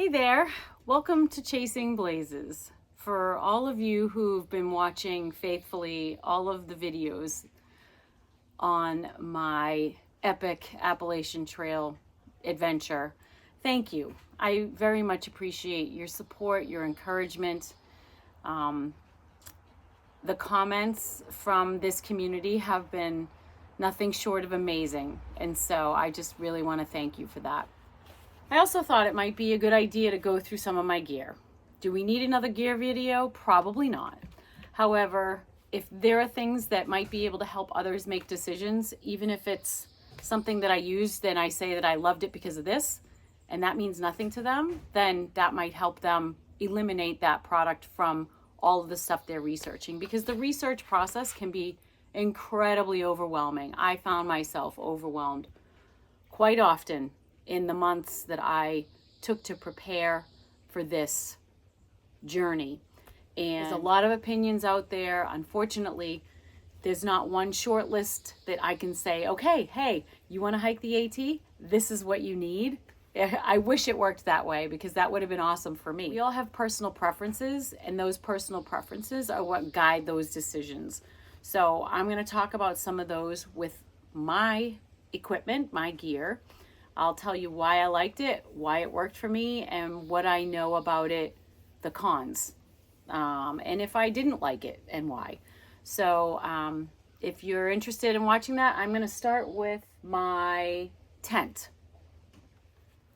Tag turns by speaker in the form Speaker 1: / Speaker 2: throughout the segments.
Speaker 1: Hey there, welcome to Chasing Blazes. For all of you who've been watching faithfully all of the videos on my epic Appalachian Trail adventure, thank you. I very much appreciate your support, your encouragement. The comments from this community have been nothing short of amazing, and so I just really want to thank you for that. I also thought it might be a good idea to go through some of my gear. Do we need another gear video? Probably not. However, if there are things that might be able to help others make decisions, even if it's something that I use, then I say that I loved it because of this, and that means nothing to them, then that might help them eliminate that product from all of the stuff they're researching, because the research process can be incredibly overwhelming. I found myself overwhelmed quite often in the months that I took to prepare for this journey. And there's a lot of opinions out there. Unfortunately, there's not one short list that I can say, okay, hey, you want to hike the AT? This is what you need. I wish it worked that way, because that would have been awesome for me. We all have personal preferences, and those personal preferences are what guide those decisions. So I'm going to talk about some of those with my equipment, my gear. I'll tell you why I liked it, why it worked for me, and what I know about it, the cons, and if I didn't like it and why. So if you're interested in watching that, I'm going to start with my tent.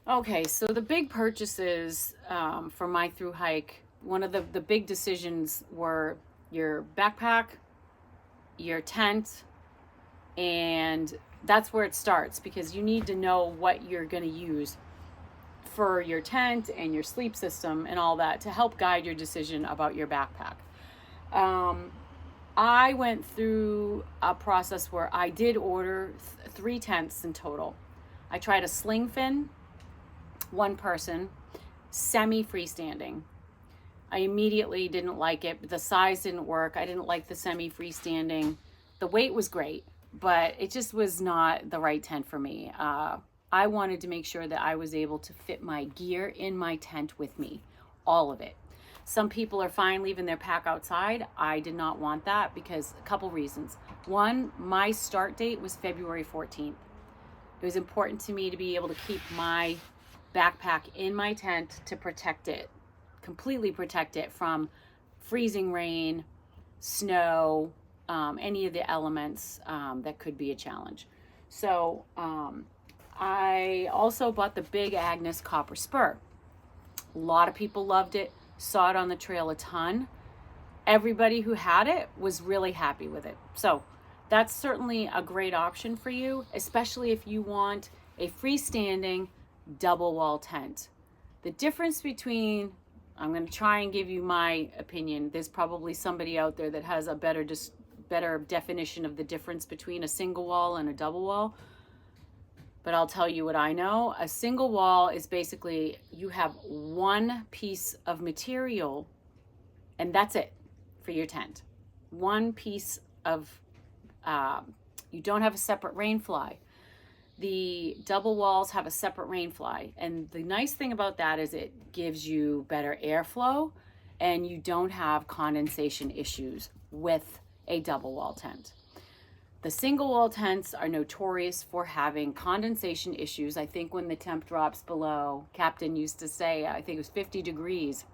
Speaker 1: Okay, so the big purchases for my through hike, one of the big decisions were your backpack, your tent, and that's where it starts, because you need to know what you're going to use for your tent and your sleep system and all that to help guide your decision about your backpack. I went through a process where I did order 3 tents in total. I tried a sling fin, one person, semi freestanding. I immediately didn't like it. The size didn't work. I didn't like the semi freestanding. The weight was great, but it just was not the right tent for me. I wanted to make sure that I was able to fit my gear in my tent with me, all of it. Some people are fine leaving their pack outside. I did not want that because a couple reasons. One, my start date was February 14th. It was important to me to be able to keep my backpack in my tent to protect it, completely protect it from freezing rain, snow, any of the elements that could be a challenge. So I also bought the Big Agnes copper spur. A lot of people loved it, saw it on the trail a ton. Everybody who had it was really happy with it. So that's certainly a great option for you, especially if you want a freestanding double wall tent. The difference between, I'm going to try and give you my opinion. There's probably somebody out there that has a better definition of the difference between a single wall and a double wall. But I'll tell you what I know. A single wall is basically you have one piece of material and that's it for your tent. One piece of, you don't have a separate rain fly. The double walls have a separate rain fly. And the nice thing about that is it gives you better airflow and you don't have condensation issues with a double wall tent. The single wall tents are notorious for having condensation issues. I think when the temp drops below, Captain used to say, I think it was 50 degrees.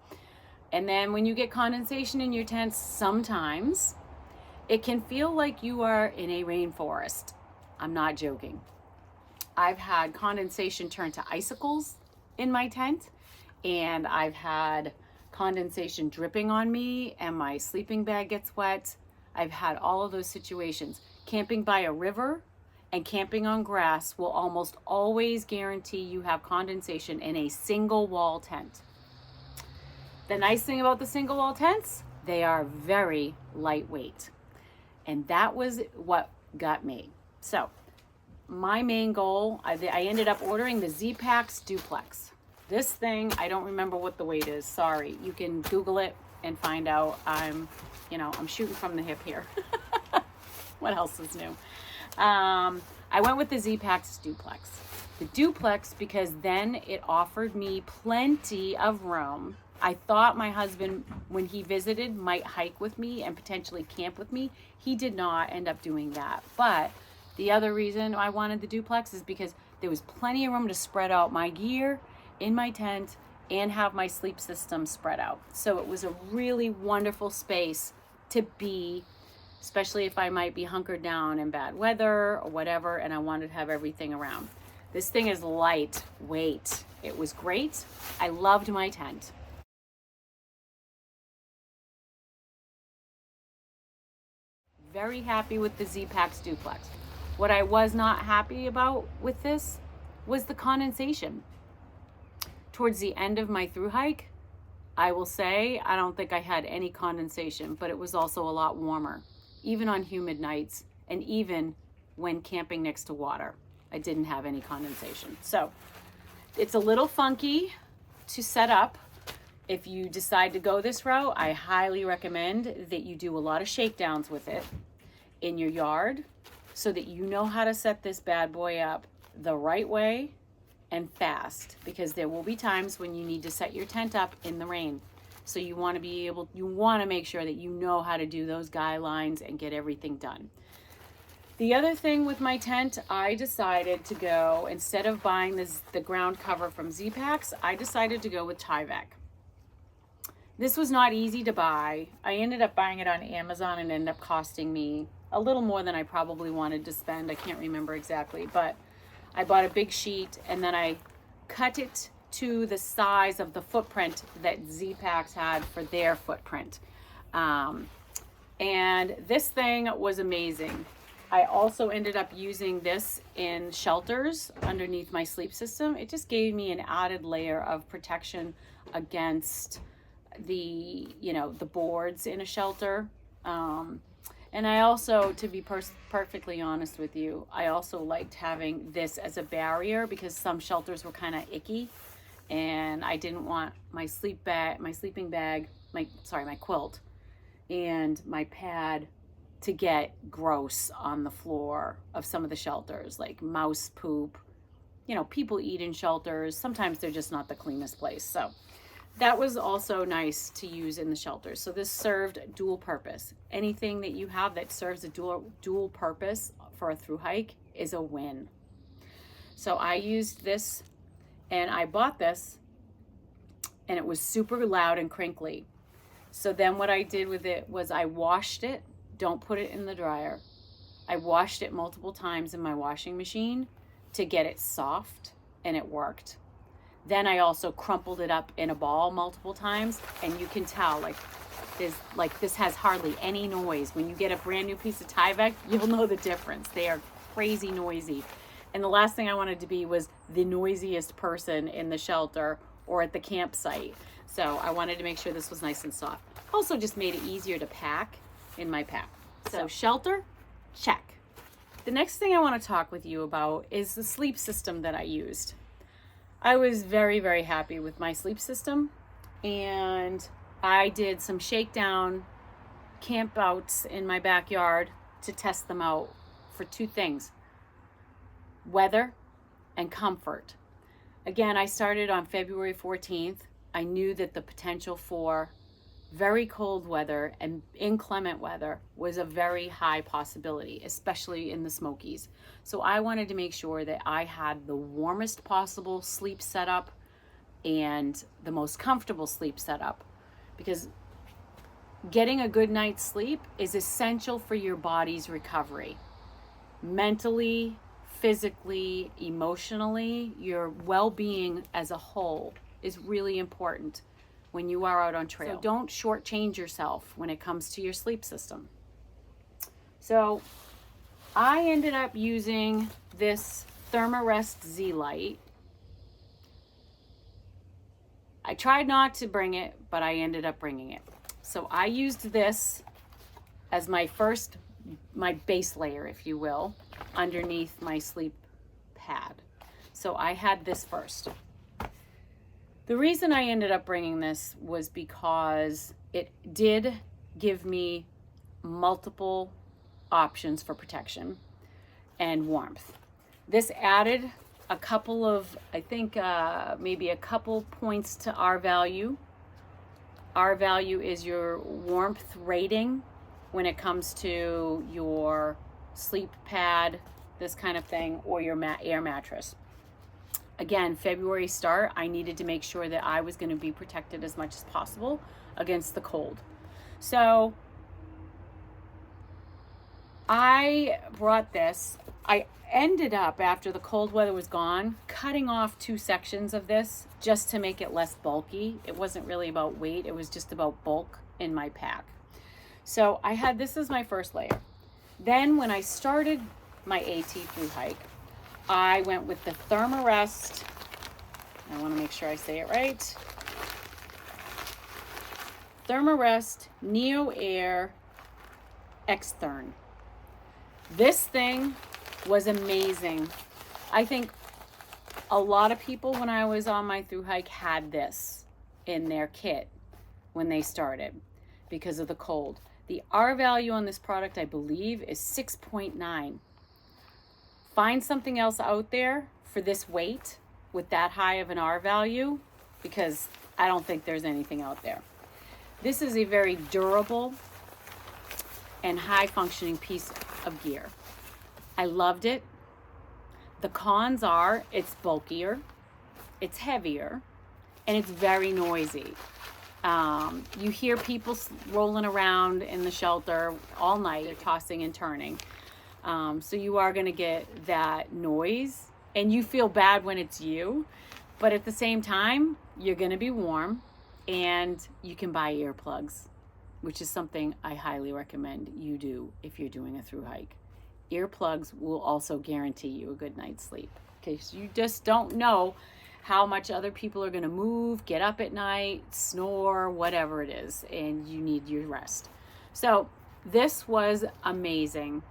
Speaker 1: And then when you get condensation in your tents, sometimes it can feel like you are in a rainforest. I'm not joking. I've had condensation turn to icicles in my tent, and I've had condensation dripping on me and my sleeping bag gets wet. I've had all of those situations. Camping by a river and camping on grass will almost always guarantee you have condensation in a single wall tent. The nice thing about the single wall tents, they are very lightweight. And that was what got me. So my main goal, I ended up ordering the Zpacks Duplex. This thing, I don't remember what the weight is. Sorry. You can Google it and find out. I'm shooting from the hip here. What else is new? I went with the Zpacks Duplex. The Duplex because then it offered me plenty of room. I thought my husband, when he visited, might hike with me and potentially camp with me. He did not end up doing that. But the other reason I wanted the Duplex is because there was plenty of room to spread out my gear in my tent and have my sleep system spread out. So it was a really wonderful space to be, especially if I might be hunkered down in bad weather or whatever, and I wanted to have everything around. This thing is lightweight. It was great. I loved my tent. Very happy with the Zpacks Duplex. What I was not happy about with this was the condensation. Towards the end of my through hike, I will say I don't think I had any condensation, but it was also a lot warmer, even on humid nights and even when camping next to water. I didn't have any condensation. So it's a little funky to set up. If you decide to go this route, I highly recommend that you do a lot of shakedowns with it in your yard so that you know how to set this bad boy up the right way and fast, because there will be times when you need to set your tent up in the rain. So you want to make sure that you know how to do those guy lines and get everything done. The other thing with my tent, I decided to go, instead of buying the ground cover from Zpacks, I decided to go with Tyvek. This was not easy to buy. I ended up buying it on Amazon and ended up costing me a little more than I probably wanted to spend. I can't remember exactly, but I bought a big sheet and then I cut it to the size of the footprint that Zpacks had for their footprint. And this thing was amazing. I also ended up using this in shelters underneath my sleep system. It just gave me an added layer of protection against the boards in a shelter. And I also, to be perfectly honest with you, I also liked having this as a barrier because some shelters were kind of icky, and I didn't want my sleeping bag, my quilt and my pad to get gross on the floor of some of the shelters, like mouse poop. People eat in shelters. Sometimes they're just not the cleanest place. So that was also nice to use in the shelters. So this served dual purpose. Anything that you have that serves a dual purpose for a through hike is a win. So I used this, and I bought this, and it was super loud and crinkly. So then what I did with it was I washed it. Don't put it in the dryer. I washed it multiple times in my washing machine to get it soft, and it worked. Then I also crumpled it up in a ball multiple times, and you can tell this has hardly any noise. When you get a brand new piece of Tyvek, you'll know the difference. They are crazy noisy. And the last thing I wanted to be was the noisiest person in the shelter or at the campsite. So I wanted to make sure this was nice and soft. Also just made it easier to pack in my pack. So shelter, check. The next thing I want to talk with you about is the sleep system that I used. I was very, very happy with my sleep system, and I did some shakedown campouts in my backyard to test them out for two things: weather and comfort. Again, I started on February 14th. I knew that the potential for very cold weather and inclement weather was a very high possibility, especially in the Smokies. So I wanted to make sure that I had the warmest possible sleep setup and the most comfortable sleep setup, because getting a good night's sleep is essential for your body's recovery. Mentally, physically, emotionally, your well-being as a whole is really important when you are out on trail. So don't shortchange yourself when it comes to your sleep system. So I ended up using this Thermarest Z-Lite. I tried not to bring it, but I ended up bringing it. So I used this as my base layer, if you will, underneath my sleep pad. So I had this first. The reason I ended up bringing this was because it did give me multiple options for protection. and warmth. This added a couple of, I think maybe a couple points to R value. R value is your warmth rating when it comes to your sleep pad, this kind of thing, or your air mattress. Again, February start, I needed to make sure that I was going to be protected as much as possible against the cold. So I brought this. I ended up, after the cold weather was gone, cutting off 2 sections of this just to make it less bulky. It wasn't really about weight. It was just about bulk in my pack. So I had this as my first layer. Then when I started my AT through hike, I went with the Thermarest. I want to make sure I say it right. Thermarest Neo Air X-Thern. This thing was amazing. I think a lot of people, when I was on my through hike, had this in their kit when they started because of the cold. The R value on this product, I believe, is 6.9. Find something else out there for this weight with that high of an R value, because I don't think there's anything out there. This is a very durable and high functioning piece of gear. I loved it. The cons are it's bulkier, it's heavier, and it's very noisy. You hear people rolling around in the shelter all night. They're tossing and turning. So you are going to get that noise, and you feel bad when it's you, but at the same time, you're going to be warm, and you can buy earplugs, which is something I highly recommend you do if you're doing a through hike. Earplugs will also guarantee you a good night's sleep, because you just don't know how much other people are going to move, get up at night, snore, whatever it is, and you need your rest. So this was amazing.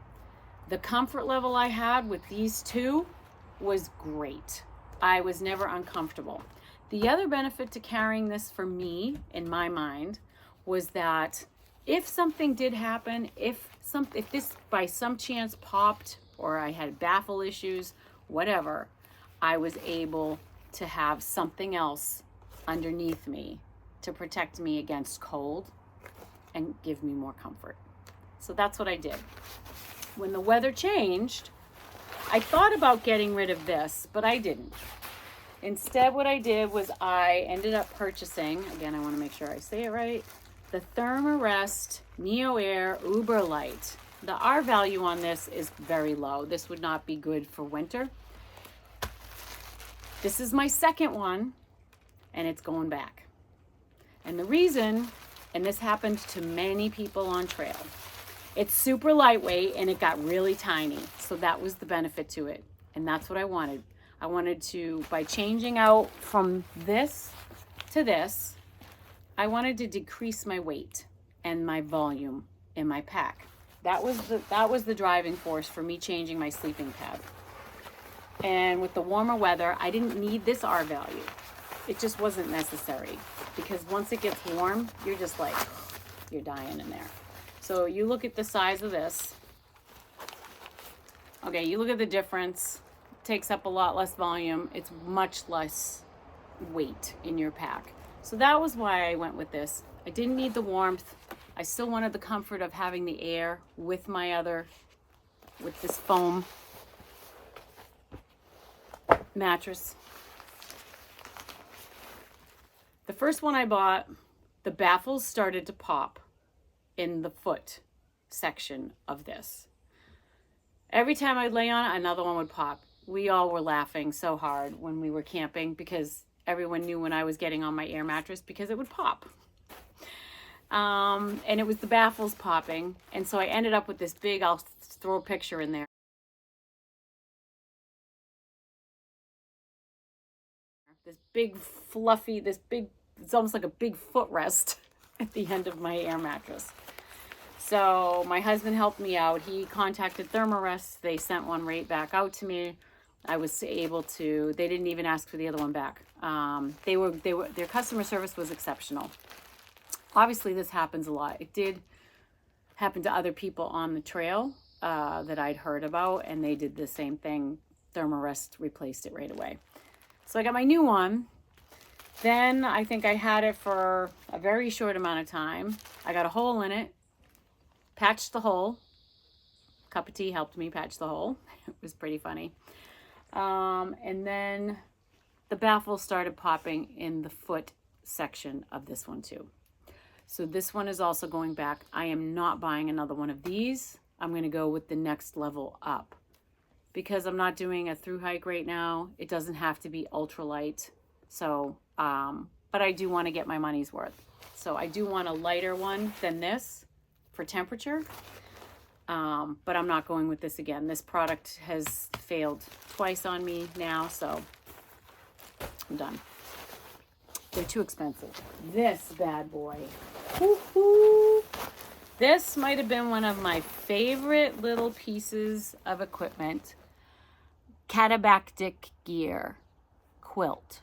Speaker 1: The comfort level I had with these two was great. I was never uncomfortable. The other benefit to carrying this for me, in my mind, was that if something did happen, if this by some chance popped, or I had baffle issues, whatever, I was able to have something else underneath me to protect me against cold and give me more comfort. So that's what I did. When the weather changed, I thought about getting rid of this, but I didn't. Instead, what I did was I ended up purchasing, again, I want to make sure I say it right, the Thermarest Neo Air Uber Light. The R value on this is very low. This would not be good for winter. This is my second one, and it's going back. And the reason, and this happened to many people on trail, it's super lightweight and it got really tiny. So that was the benefit to it. And that's what I wanted. I wanted to, by changing out from this to this, I wanted to decrease my weight and my volume in my pack. That was the driving force for me changing my sleeping pad. And with the warmer weather, I didn't need this R value. It just wasn't necessary, because once it gets warm, you're just like, you're dying in there. So you look at the size of this. Okay, you look at the difference. It takes up a lot less volume. It's much less weight in your pack. So that was why I went with this. I didn't need the warmth. I still wanted the comfort of having the air with with this foam mattress. The first one I bought, the baffles started to pop in the foot section of this. Every time I'd lay on it, another one would pop. We all were laughing so hard when we were camping, because everyone knew when I was getting on my air mattress, because it would pop. And it was the baffles popping. And so I ended up with this big, I'll throw a picture in there. This big fluffy, it's almost like a big footrest at the end of my air mattress. So my husband helped me out. He contacted Thermarest. They sent one right back out to me. I was able to, they didn't even ask for the other one back. Their customer service was exceptional. Obviously this happens a lot. It did happen to other people on the trail, that I'd heard about, and they did the same thing. Thermarest replaced it right away. So I got my new one. Then I think I had it for a very short amount of time. I got a hole in it, patched the hole. Cup of tea helped me patch the hole. It was pretty funny. And then the baffle started popping in the foot section of this one too. So this one is also going back. I am not buying another one of these. I'm going to go with the next level up because I'm not doing a through hike right now. It doesn't have to be ultralight. So, but I do want to get my money's worth. So I do want a lighter one than this for temperature. But I'm not going with this again. This product has failed twice on me now, so I'm done. They're too expensive. This bad boy. Woo-hoo. This might have been one of my favorite little pieces of equipment. Katabactic gear. Quilt.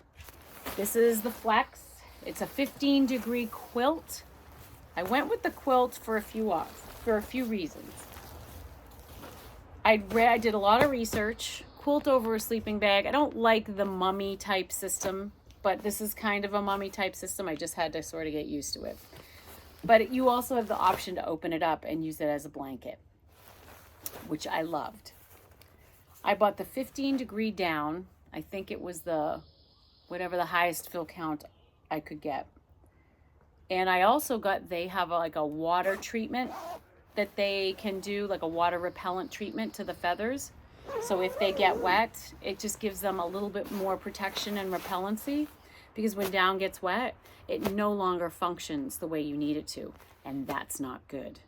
Speaker 1: This is the Flex. It's a 15-degree quilt. I went with the quilt for a few reasons. I did a lot of research. Quilt over a sleeping bag. I don't like the mummy type system, but this is kind of a mummy type system. I just had to sort of get used to it. But you also have the option to open it up and use it as a blanket, which I loved. I bought the 15-degree down. I think it was whatever the highest fill count I could get. And I also got, they have like a water treatment that they can do, like a water repellent treatment to the feathers. So if they get wet, it just gives them a little bit more protection and repellency, because when down gets wet, it no longer functions the way you need it to. And that's not good.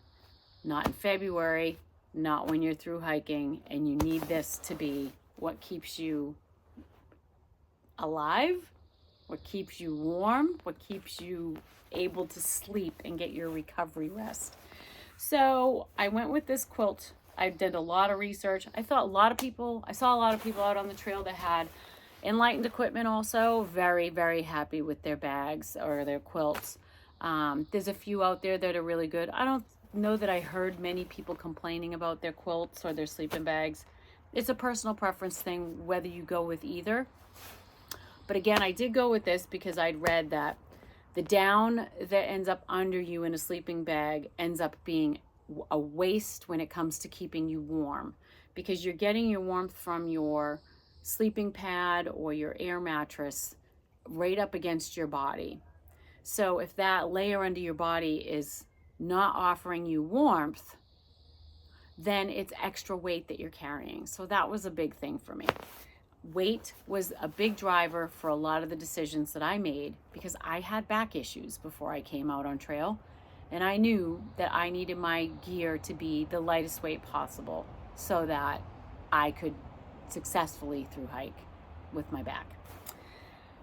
Speaker 1: Not in February, not when you're through hiking, and you need this to be what keeps you alive, what keeps you warm, what keeps you able to sleep and get your recovery rest. So I went with this quilt. I did a lot of research. I saw a lot of people out on the trail that had Enlightened equipment also. Very, very happy with their bags or their quilts. There's a few out there that are really good. I don't know that I heard many people complaining about their quilts or their sleeping bags. It's a personal preference thing whether you go with either. But again, I did go with this because I'd read that the down that ends up under you in a sleeping bag ends up being a waste when it comes to keeping you warm, because you're getting your warmth from your sleeping pad or your air mattress right up against your body. So if that layer under your body is not offering you warmth, then it's extra weight that you're carrying. So that was a big thing for me. Weight was a big driver for a lot of the decisions that I made, because I had back issues before I came out on trail, and I knew that I needed my gear to be the lightest weight possible so that I could successfully through hike with my back.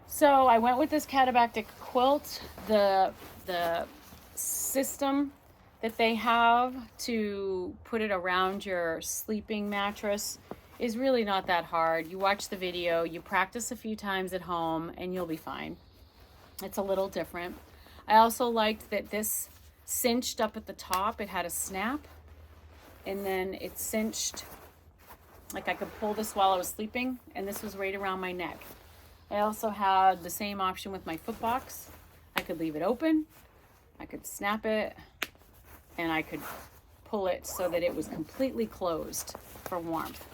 Speaker 1: So I went with this Katabactic quilt. The system that they have to put it around your sleeping mattress is really not that hard. You watch the video, you practice a few times at home, and you'll be fine. It's a little different. I also liked that this cinched up at the top. It had a snap, and then it cinched, like I could pull this while I was sleeping, and this was right around my neck. I also had the same option with my foot box. I could leave it open, I could snap it, and I could pull it so that it was completely closed for warmth.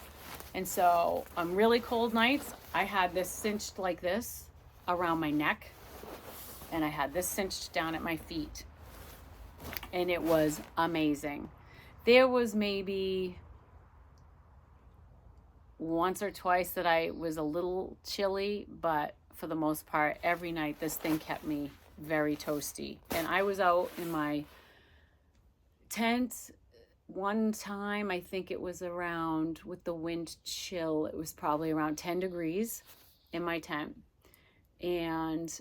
Speaker 1: And so on really cold nights, I had this cinched like this around my neck, and I had this cinched down at my feet, and it was amazing. There was maybe once or twice that I was a little chilly, but for the most part, every night this thing kept me very toasty. And I was out in my tent one time, I think it was around, with the wind chill, it was probably around 10 degrees in my tent. And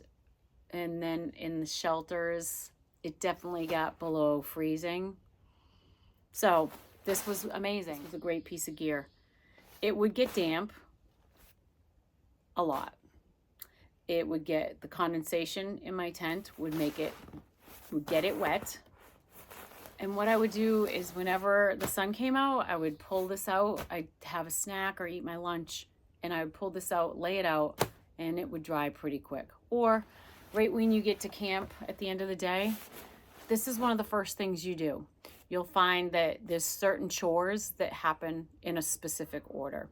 Speaker 1: then in the shelters, it definitely got below freezing. So this was amazing. It was a great piece of gear. It would get damp a lot. It would get, the condensation in my tent would get it wet. And what I would do is whenever the sun came out, I would pull this out. I'd have a snack or eat my lunch, and I would pull this out, lay it out, and it would dry pretty quick. Or right when you get to camp at the end of the day, this is one of the first things you do. You'll find that there's certain chores that happen in a specific order.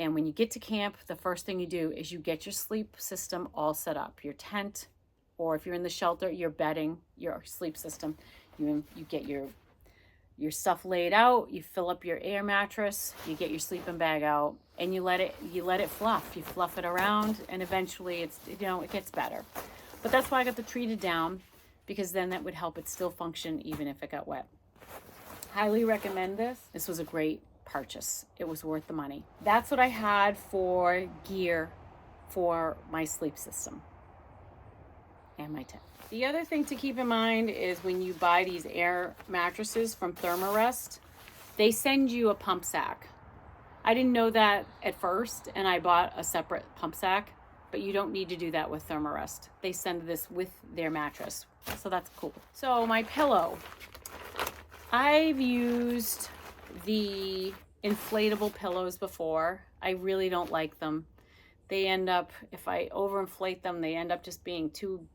Speaker 1: And when you get to camp, the first thing you do is you get your sleep system all set up. Your tent, or if you're in the shelter, your bedding, your sleep system. You get your stuff laid out, you fill up your air mattress, you get your sleeping bag out, and you let it fluff. You fluff it around, and eventually it gets better. But that's why I got the treated down, because then that would help it still function even if it got wet. Highly recommend this. This was a great purchase. It was worth the money. That's what I had for gear for my sleep system and my tent. The other thing to keep in mind is when you buy these air mattresses from Thermarest, they send you a pump sack. I didn't know that at first, and I bought a separate pump sack, but you don't need to do that with Thermarest. They send this with their mattress, so that's cool. So my pillow. I've used the inflatable pillows before. I really don't like them. They end up, if I overinflate them, they end up just being too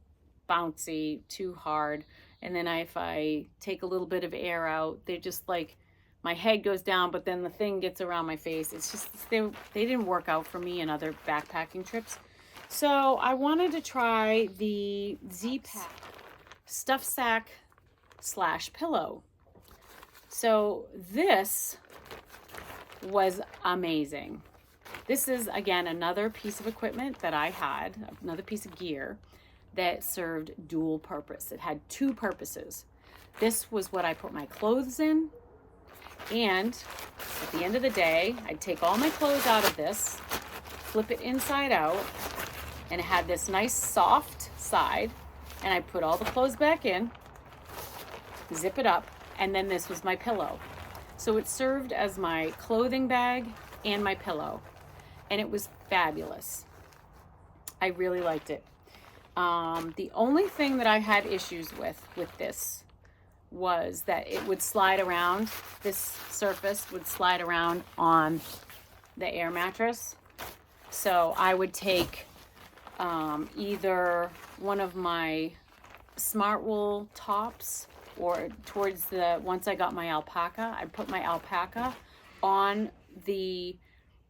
Speaker 1: bouncy, too hard. And then if I take a little bit of air out, they're just like, my head goes down, but then the thing gets around my face. It's just, they didn't work out for me in other backpacking trips. So I wanted to try the Zpacks stuff sack / pillow. So this was amazing. This is, again, another piece of equipment that I had, another piece of gear that served dual purpose. It had two purposes. This was what I put my clothes in, and at the end of the day, I'd take all my clothes out of this, flip it inside out, and it had this nice soft side, and I put all the clothes back in, zip it up, and then this was my pillow. So it served as my clothing bag and my pillow, and it was fabulous. I really liked it. The only thing that I had issues with this was that it would slide around. This surface would slide around on the air mattress. So I would take either one of my smart wool tops, or towards once I got my alpaca, I'd put my alpaca on the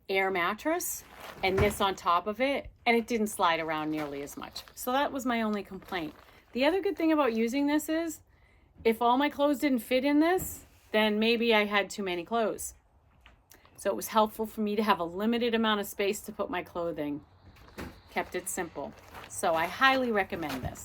Speaker 1: air mattress and this on top of it, and it didn't slide around nearly as much. So that was my only complaint. The other good thing about using this is if all my clothes didn't fit in this, then maybe I had too many clothes. So it was helpful for me to have a limited amount of space to put my clothing. Kept it simple. So I highly recommend this.